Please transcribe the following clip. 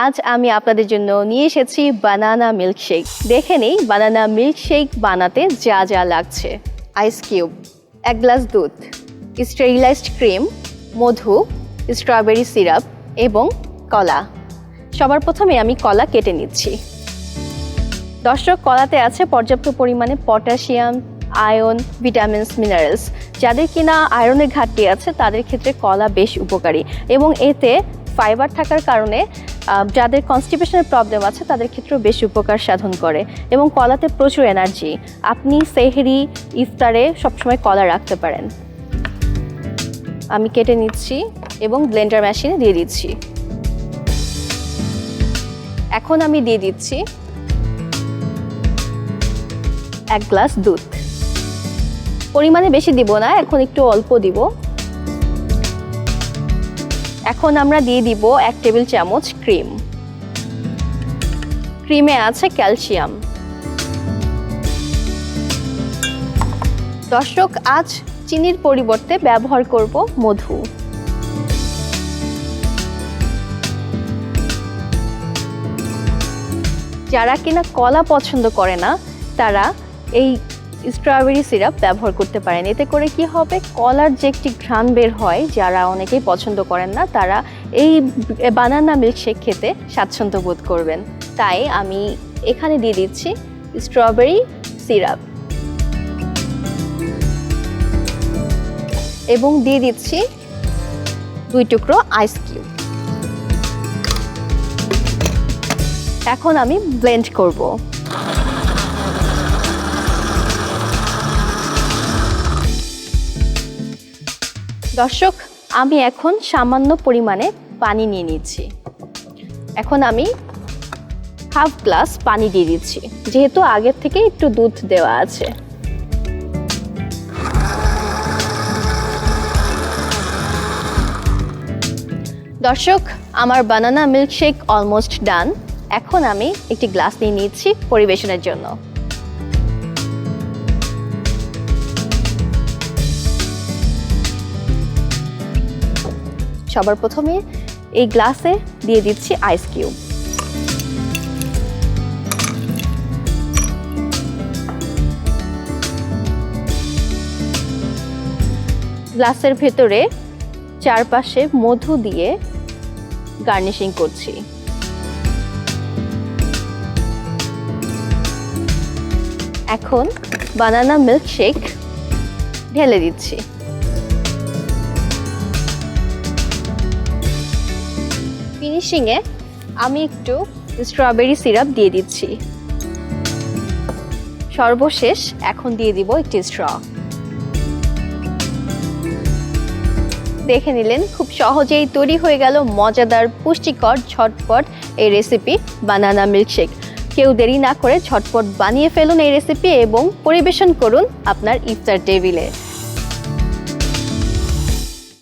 আজ আমি আপনাদের জন্য নিয়ে এসেছি বানানা মিল্কশেক। দেখে নেই বানানা মিল্কশেক বানাতে যা যা লাগছে। আইস কিউব, 1 গ্লাস দুধ, স্টেরিলাইজড ক্রিম, মধু, স্ট্রবেরি সিরাপ এবং কলা। সবার প্রথমে আমি কলা কেটে নিচ্ছি। দর্শক, কলাতে আছে পর্যাপ্ত পরিমাণে পটাশিয়াম, আয়রন, ভিটামিনস, মিনারেলস। যাদের কিনা আয়রনের ঘাটতি আছে তাদের ক্ষেত্রে কলা বেশ উপকারী এবং এতে ফাইবার থাকার কারণে যাদের কনস্টিপেশনের প্রবলেম আছে তাদের ক্ষেত্রেও বেশ উপকার সাধন করে এবং কলাতে প্রচুর এনার্জি। আপনি সেহরি, ইফতারে সবসময় কলা রাখতে পারেন। আমি কেটে নিচ্ছি এবং ব্লেন্ডার মেশিনে দিয়ে দিচ্ছি। এখন আমি দিয়ে দিচ্ছি 1 গ্লাস দুধ। পরিমাণে বেশি দিব না, এখন একটু অল্প দিব। এখন আমরা দিয়ে দিব 1 টেবিল চামচ ক্রিম। ক্রিমে আছে ক্যালসিয়াম। দর্শক, আজ চিনির পরিবর্তে ব্যবহার করব মধু। যারা কিনা কলা পছন্দ করে না তারা এই স্ট্রবেরি সিরাপ ব্যবহার করতে পারেন। এতে করে কি হবে, কলার যে একটি ঘ্রাণ বের হয়, যারা অনেকেই পছন্দ করেন না তারা এই বানানা মিল্কশেক খেতে স্বাচ্ছন্দ্য বোধ করবেন। তাই আমি এখানে দিয়ে দিচ্ছি স্ট্রবেরি সিরাপ এবং দিয়ে দিচ্ছি 2 টুকরো আইস কিউব। এখন আমি ব্লেন্ড করব। দর্শক, আমি এখন সামান্য পরিমাণে পানি নিয়ে নিচ্ছি। এখন আমি হাফ গ্লাস পানি দিয়ে দিচ্ছি, যেহেতু আগের থেকে একটু দুধ দেওয়া আছে। দর্শক, আমার বানানা মিল্কশেক অলমোস্ট ডান। এখন আমি একটি গ্লাস নিয়ে নিচ্ছি পরিবেশনের জন্য। সবার প্রথমে এই গ্লাসে দিয়ে দিচ্ছি আইস কিউব। গ্লাসের ভেতরে চারপাশে মধু দিয়ে গার্নিশিং করছি। এখন বানানা মিল্কশেক ঢেলে দিচ্ছি। ফিনিশিংয়ে আমি একটু স্ট্রবেরি সিরাপ দিয়ে দিচ্ছি। সর্বশেষ এখন দিয়ে দিব একটি স্ট্র। দেখে নিলেন, খুব সহজেই তৈরি হয়ে গেল মজাদার, পুষ্টিকর, ঝটপট এই রেসিপি বানানা মিল্কশেক। কেউ দেরি না করে ঝটপট বানিয়ে ফেলুন এই রেসিপি এবং পরিবেশন করুন আপনার ইফতার টেবিলে।